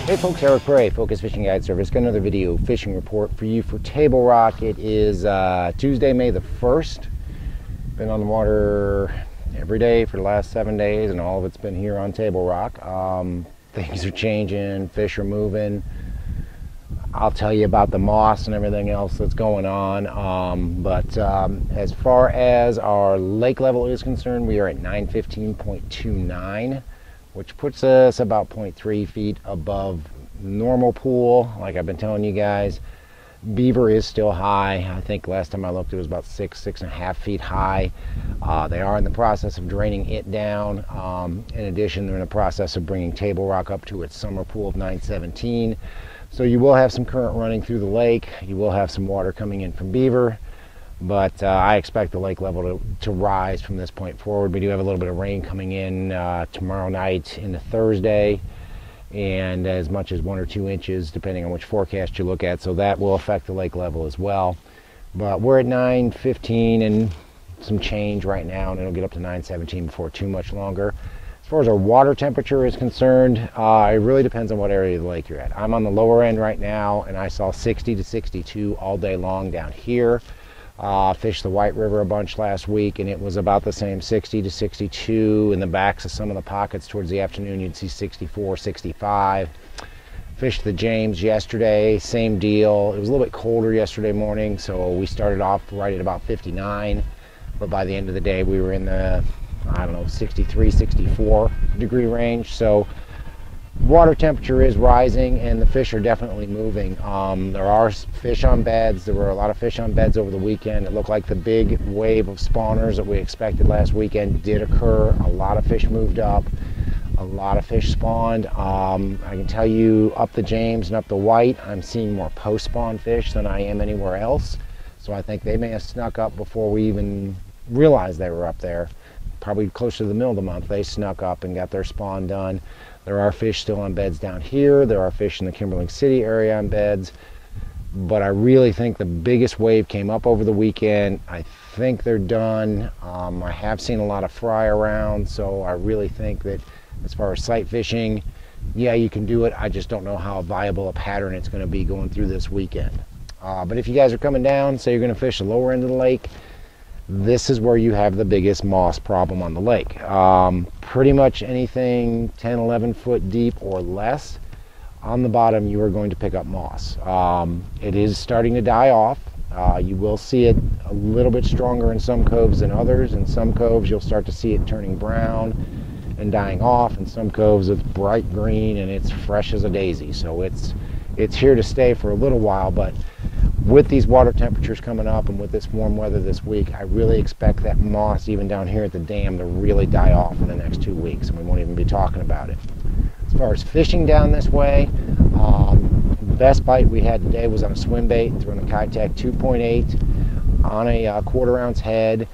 Hey folks, Eric Bray, Focus Fishing Guide Service. Got another video fishing report for you for Table Rock. It is Tuesday, May the 1st. Been on the water every day for the last 7 days, and all of it's been here on Table Rock. Things are changing, fish are moving. I'll tell you about the moss and everything else that's going on. But as far as our lake level is concerned, we are at 915.29. which puts us about 0.3 feet above normal pool. Like I've been telling you guys, beaver is still high. I think last time I looked it was about 6.5 feet high. They are in the process of draining it down. In addition, they're in the process of bringing Table Rock up to its summer pool of 917. So you will have some current running through the lake. You will have some water coming in from beaver. But I expect the lake level to rise from this point forward. We do have a little bit of rain coming in tomorrow night into Thursday, and as much as 1 or 2 inches depending on which forecast you look at, so that will affect the lake level as well. But we're at 915 and some change right now, and it'll get up to 917 before too much longer. As far as our water temperature is concerned, it really depends on what area of the lake you're at. I'm on the lower end right now, and I saw 60 to 62 all day long down here. Fished the White River a bunch last week, and it was about the same, 60 to 62. In the backs of some of the pockets towards the afternoon, you'd see 64, 65. Fished the James yesterday, same deal. It was a little bit colder yesterday morning, so we started off right at about 59. But by the end of the day, we were in the, I don't know, 63, 64 degree range. So water temperature is rising, and the fish are definitely moving. There are fish on beds. There were a lot of fish on beds over the weekend. It looked like the big wave of spawners that we expected last weekend did occur. A lot of fish moved up. A lot of fish spawned. I can tell you up the James and up the White, I'm seeing more post-spawn fish than I am anywhere else. So I think they may have snuck up before we even realized they were up there. Probably closer to the middle of the month, they snuck up and got their spawn done. There are fish still on beds down here. There are fish in the Kimberling City area on beds. But I really think the biggest wave came up over the weekend. I think they're done. I have seen a lot of fry around, so I really think that as far as sight fishing, yeah, you can do it. I just don't know how viable a pattern it's going to be going through this weekend. But if you guys are coming down, say you're going to fish the lower end of the lake, this is where you have the biggest moss problem on the lake. Pretty much anything 10, 11 foot deep or less, on the bottom you are going to pick up moss. It is starting to die off. You will see it a little bit stronger in some coves than others. In some coves you'll start to see it turning brown and dying off. In some coves it's bright green and it's fresh as a daisy. So it's here to stay for a little while, but with these water temperatures coming up and with this warm weather this week, I really expect that moss, even down here at the dam, to really die off in the next 2 weeks, and we won't even be talking about it. As far as fishing down this way, the best bite we had today was on a swim bait, throwing a Kitech 2.8 on a 1/4 ounce head,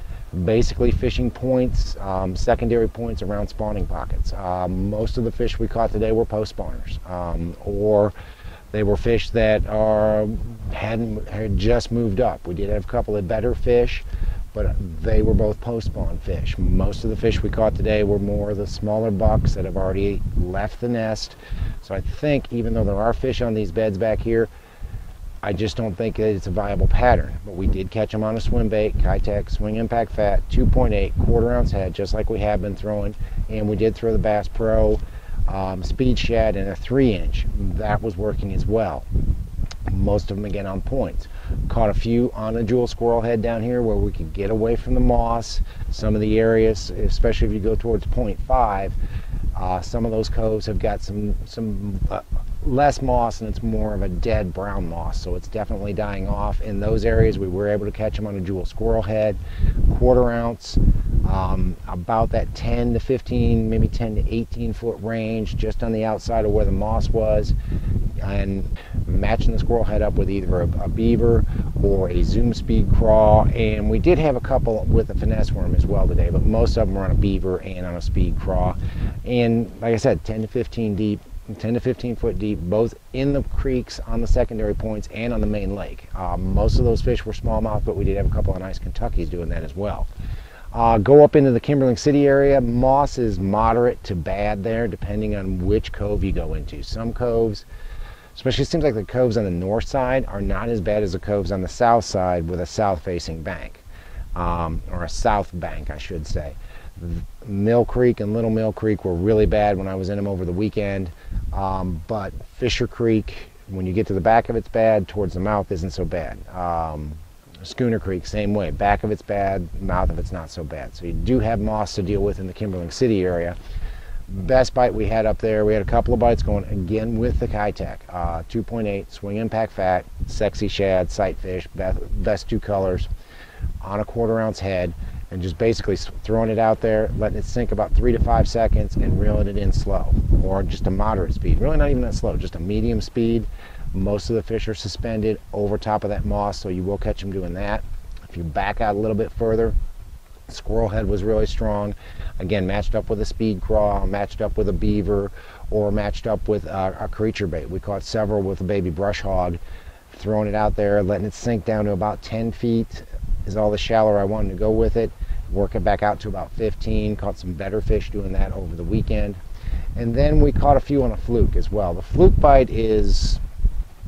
basically fishing points, secondary points around spawning pockets. Most of the fish we caught today were post spawners, or they were fish that had just moved up. We did have a couple of better fish, but they were both post-spawn fish. Most of the fish we caught today were more the smaller bucks that have already left the nest. So I think even though there are fish on these beds back here, I just don't think that it's a viable pattern. But we did catch them on a swim bait, Kitech Swing Impact Fat, 2.8, 1/4 ounce head, just like we have been throwing. And we did throw the Bass Pro speed shad and a 3-inch. That was working as well. Most of them again on points. Caught a few on a jewel squirrel head down here where we could get away from the moss. Some of the areas, especially if you go towards 0.5, some of those coves have got some less moss, and it's more of a dead brown moss, so it's definitely dying off. In those areas we were able to catch them on a jewel squirrel head, 1/4 ounce, about that 10 to 15, maybe 10 to 18 foot range, just on the outside of where the moss was, and matching the squirrel head up with either a beaver or a zoom speed craw. And we did have a couple with a finesse worm as well today, but most of them were on a beaver and on a speed craw. And like I said, 10 to 15 deep, 10 to 15 foot deep, both in the creeks on the secondary points and on the main lake. Most of those fish were smallmouth, but we did have a couple of nice Kentuckys doing that as well. Go up into the Kimberling City area. Moss is moderate to bad there, depending on which cove you go into. Some coves, especially it seems like the coves on the north side, are not as bad as the coves on the south side with a south-facing bank, or a south bank, I should say. Mill Creek and Little Mill Creek were really bad when I was in them over the weekend, but Fisher Creek, when you get to the back of it's bad, towards the mouth isn't so bad. Schooner Creek, same way. Back of it's bad, mouth of it's not so bad. So you do have moss to deal with in the Kimberling City area. Best bite we had up there, we had a couple of bites going again with the Kitech. 2.8 swing impact fat, sexy shad, sight fish, best two colors on a 1/4 ounce head, and just basically throwing it out there, letting it sink about 3 to 5 seconds and reeling it in slow, or just a moderate speed. Really not even that slow, just a medium speed. Most of the fish are suspended over top of that moss, so you will catch them doing that. If you back out a little bit further, squirrel head was really strong. Again, matched up with a speed craw, matched up with a beaver, or matched up with a creature bait. We caught several with a baby brush hog. Throwing it out there, letting it sink down to about 10 feet is all the shallower I wanted to go with it. Work it back out to about 15. Caught some better fish doing that over the weekend. And then we caught a few on a fluke as well. The fluke bite is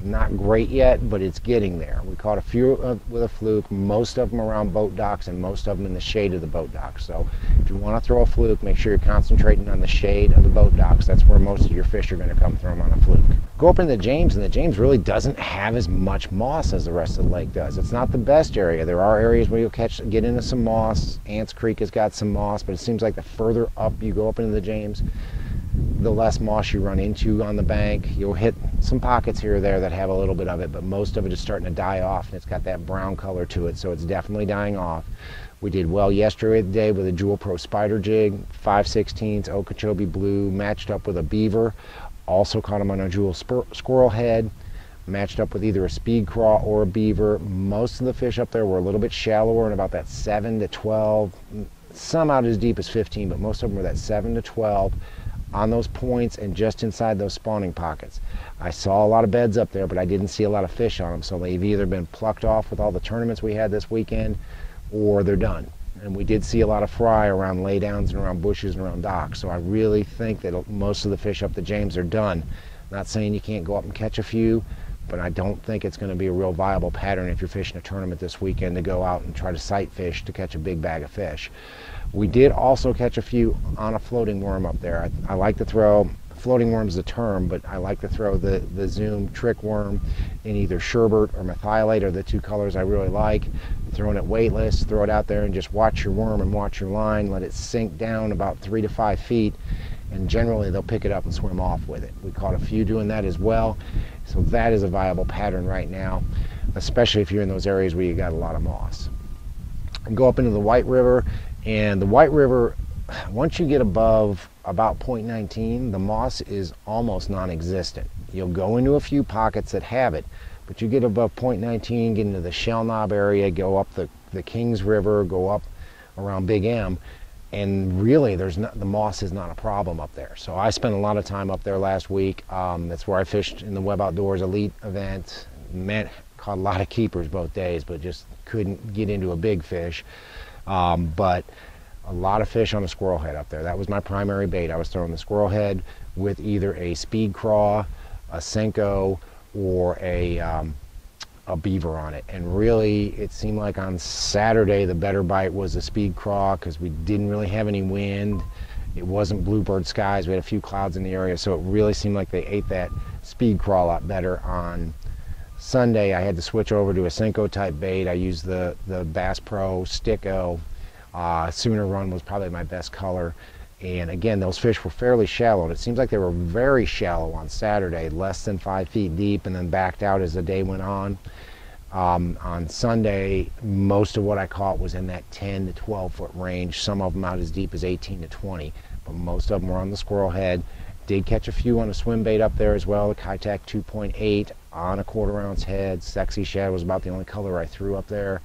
not great yet, but it's getting there. We caught a few with a fluke, most of them around boat docks and most of them in the shade of the boat docks. So if you want to throw a fluke, make sure you're concentrating on the shade of the boat docks. That's where most of your fish are going to come from on a fluke. Go up in the James, and the James really doesn't have as much moss as the rest of the lake does. It's not the best area. There are areas where you'll get into some moss. Ants Creek has got some moss, but it seems like the further up you go up into the James, the less moss you run into on the bank. You'll hit some pockets here or there that have a little bit of it, but most of it is starting to die off, and it's got that brown color to it, so it's definitely dying off. We did well yesterday with a Jewel Pro spider jig, 5/16 Okeechobee blue, matched up with a beaver. Also caught him on a Jewel squirrel head, matched up with either a speed craw or a beaver. Most of the fish up there were a little bit shallower, and about that 7 to 12, some out as deep as 15, but most of them were that 7 to 12 on those points and just inside those spawning pockets. I saw a lot of beds up there, but I didn't see a lot of fish on them, so they've either been plucked off with all the tournaments we had this weekend, or they're done. And we did see a lot of fry around laydowns and around bushes and around docks, so I really think that most of the fish up the James are done. Not saying you can't go up and catch a few, but I don't think it's going to be a real viable pattern if you're fishing a tournament this weekend to go out and try to sight fish to catch a big bag of fish. We did also catch a few on a floating worm up there. I like to throw, floating worm's the term, but I like to throw the Zoom trick worm in either sherbet or methylate are the two colors I really like. Throwing it weightless, throw it out there and just watch your worm and watch your line, let it sink down about 3 to 5 feet, and generally they'll pick it up and swim off with it. We caught a few doing that as well, so that is a viable pattern right now, especially if you're in those areas where you got a lot of moss. And go up into the White River, and the White River, once you get above about 0.19, the moss is almost non-existent. You'll go into a few pockets that have it, but you get above 0.19, get into the Shell Knob area, go up the Kings River, go up around Big M, and really the moss is not a problem up there. So I spent a lot of time up there last week. That's where I fished in the Web Outdoors Elite event. Caught a lot of keepers both days, but just couldn't get into a big fish. But a lot of fish on the squirrel head up there. That was my primary bait. I was throwing the squirrel head with either a speed craw, a Senko, or a beaver on it. And really, it seemed like on Saturday the better bite was a speed craw because we didn't really have any wind. It wasn't bluebird skies. We had a few clouds in the area, so it really seemed like they ate that speed craw a lot better. On Sunday, I had to switch over to a Senko type bait. I used the Bass Pro Sticko. Sooner Run was probably my best color. And again, those fish were fairly shallow. And it seems like they were very shallow on Saturday, less than 5 feet deep, and then backed out as the day went on. On Sunday, most of what I caught was in that 10 to 12 foot range. Some of them out as deep as 18 to 20, but most of them were on the squirrel head. Did catch a few on a swim bait up there as well. The Kitech 2.8 on a 1/4 ounce head. Sexy Shad was about the only color I threw up there.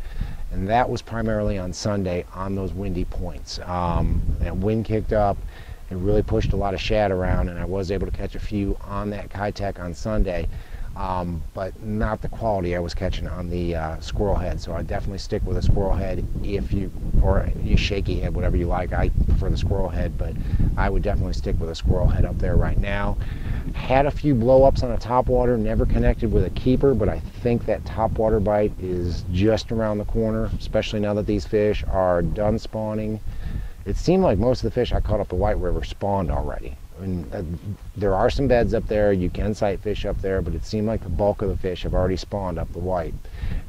And that was primarily on Sunday on those windy points. That wind kicked up, it really pushed a lot of shad around, and I was able to catch a few on that Kitech on Sunday. but not the quality I was catching on the squirrel head. So I definitely stick with a squirrel head or you shaky head, whatever you like. I prefer the squirrel head, but I would definitely stick with a squirrel head up there right now. Had a few blow-ups on a topwater, never connected with a keeper, but I think that topwater bite is just around the corner, especially now that these fish are done spawning. It seemed like most of the fish I caught up the White River spawned already. There are some beds up there, you can sight fish up there, but it seemed like the bulk of the fish have already spawned up the White.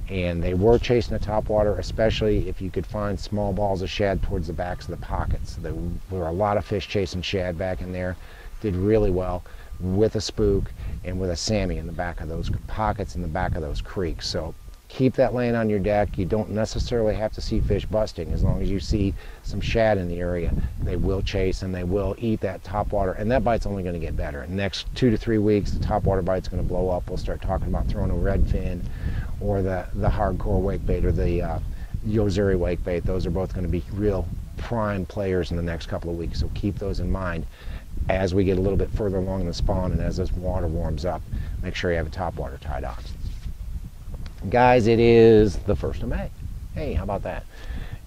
And they were chasing the topwater, especially if you could find small balls of shad towards the backs of the pockets. There were a lot of fish chasing shad back in there, did really well with a spook and with a Sammy in the back of those pockets in the back of those creeks. So keep that laying on your deck. You don't necessarily have to see fish busting. As long as you see some shad in the area, they will chase and they will eat that topwater, and that bite's only going to get better. In the next 2 to 3 weeks, the topwater bite's going to blow up. We'll start talking about throwing a redfin or the hardcore wake bait or the Yozuri wake bait. Those are both going to be real prime players in the next couple of weeks, so keep those in mind as we get a little bit further along in the spawn and as this water warms up. Make sure you have a topwater tied on. Guys, it is the 1st of May. Hey, how about that?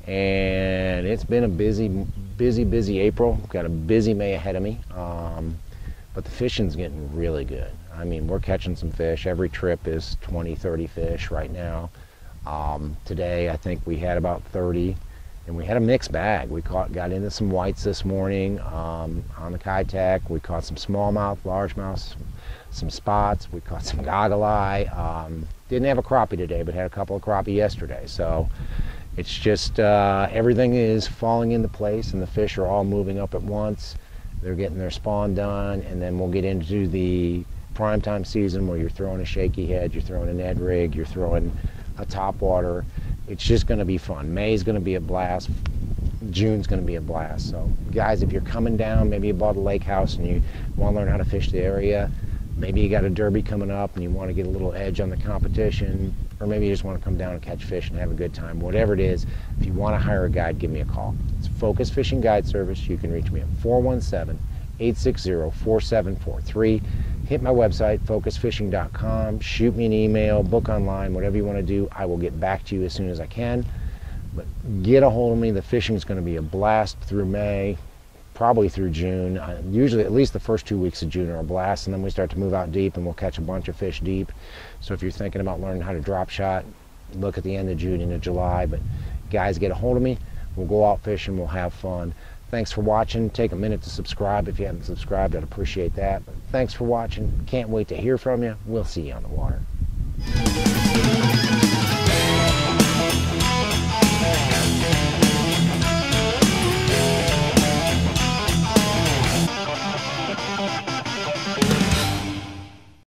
And it's been a busy April. Got a busy May ahead of me. But the fishing's getting really good. I mean, we're catching some fish. Every trip is 20, 30 fish right now. Today, I think we had about 30, and we had a mixed bag. We got into some whites this morning on the Kitech. We caught some smallmouth, largemouth, some spots. We caught some goggle eye. Didn't have a crappie today, but had a couple of crappie yesterday. So it's just everything is falling into place, and the fish are all moving up at once. They're getting their spawn done, and then we'll get into the primetime season where you're throwing a shaky head, you're throwing a Ned rig, you're throwing a topwater. It's just going to be fun. May's going to be a blast. June's going to be a blast. So guys, if you're coming down, maybe you bought a lake house and you want to learn how to fish the area, maybe you got a derby coming up and you want to get a little edge on the competition, or maybe you just want to come down and catch fish and have a good time. Whatever it is, if you want to hire a guide, give me a call. It's Focus Fishing Guide Service. You can reach me at 417-860-4743. Hit my website, focusfishing.com. Shoot me an email, book online, whatever you want to do. I will get back to you as soon as I can. But get a hold of me. The fishing is going to be a blast through May, probably through June. Usually at least the first 2 weeks of June are a blast, and then we start to move out deep and we'll catch a bunch of fish deep. So if you're thinking about learning how to drop shot, look at the end of June into July. But guys, get a hold of me. We'll go out fishing. We'll have fun. Thanks for watching. Take a minute to subscribe if you haven't subscribed. I'd appreciate that. But thanks for watching. Can't wait to hear from you. We'll see you on the water.